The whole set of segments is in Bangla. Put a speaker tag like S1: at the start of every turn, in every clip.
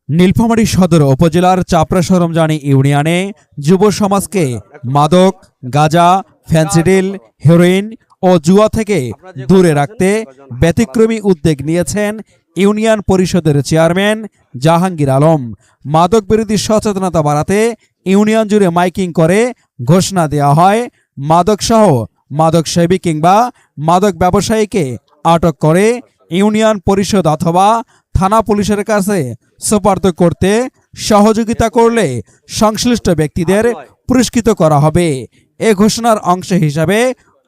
S1: নীলফামারী সদর উপজেলার চাপড়া সরঞ্জানি ইউনিয়নে যুব সমাজকে মাদক, গাঁজা, ফেন্সিডিল, হেরোইন ও জুয়া থেকে দূরে রাখতে ব্যতিক্রমী উদ্যোগ নিয়েছেন ইউনিয়ন পরিষদের চেয়ারম্যান জাহাঙ্গীর আলম। মাদক বিরোধী সচেতনতা বাড়াতে ইউনিয়ন জুড়ে মাইকিং করে ঘোষণা দেওয়া হয়, মাদকসহ মাদক সেবী কিংবা মাদক ব্যবসায়ীকে আটক করে ইউনিয়ন পরিষদ অথবা থানা পুলিশের কাছে সোপর্দ করতে সহযোগিতা করলে সংশ্লিষ্ট ব্যক্তিদের পুরস্কৃত করা হবে। এ ঘোষণার অংশ হিসাবে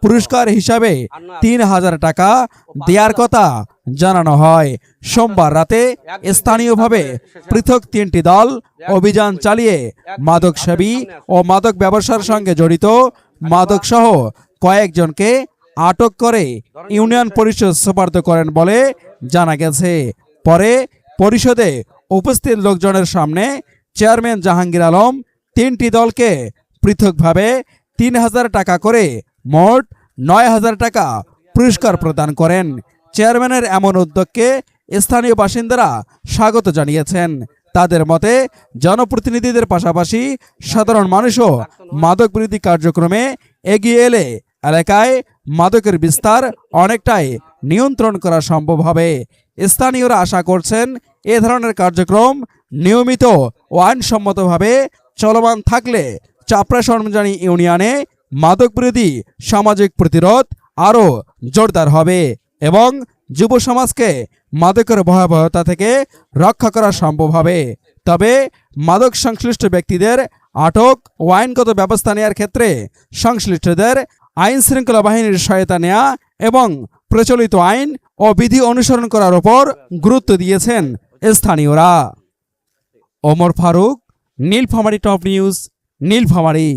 S1: পুরস্কার হিসাবে ৩,০০০ টাকা দেওয়ার কথা জানানো হয়। সোমবার রাতে স্থানীয়ভাবে পৃথক ৩টি দল অভিযান চালিয়ে মাদক সেবী ও মাদক ব্যবসার সঙ্গে জড়িত মাদকসহ কয়েকজনকে আটক করে ইউনিয়ন পরিষদ সোপর্দ করেন বলে জানা গেছে। পরে পরিষদে উপস্থিত লোকজনের সামনে চেয়ারম্যান জাহাঙ্গীর আলম ৩টি দলকে পৃথকভাবে ৩,০০০ টাকা করে মোট ৯,০০০ টাকা পুরস্কার প্রদান করেন। চেয়ারম্যানের এমন উদ্যোগকে স্থানীয় বাসিন্দারা স্বাগত জানিয়েছেন। তাদের মতে জনপ্রতিনিধিদের পাশাপাশি সাধারণ মানুষও মাদক বিরোধী কার্যক্রমে এগিয়ে এলে এলাকায় মাদকের বিস্তার অনেকটাই নিয়ন্ত্রণ করা সম্ভব হবে। স্থানীয়রা আশা করছেন এ ধরনের কার্যক্রম নিয়মিত ও আইনসম্মতভাবে চলমান থাকলে চাপড়া সরঞ্জানি ইউনিয়নে মাদক বিরোধী সামাজিক প্রতিরোধ আরও জোরদার হবে এবং যুব সমাজকে মাদকের ভয়াবহতা থেকে রক্ষা করা সম্ভব হবে। তবে মাদক সংশ্লিষ্ট ব্যক্তিদের আটক ও আইনগত ব্যবস্থা নেওয়ার ক্ষেত্রে সংশ্লিষ্টদের আইন শৃঙ্খলা বাহিনীর সহায়তা নেওয়া এবং প্রচলিত আইন ও বিধি অনুসরণ করার উপর গুরুত্ব দিয়েছেন স্থানীয়রা। Omar Faruk, Nilphamari top news, Nilphamari.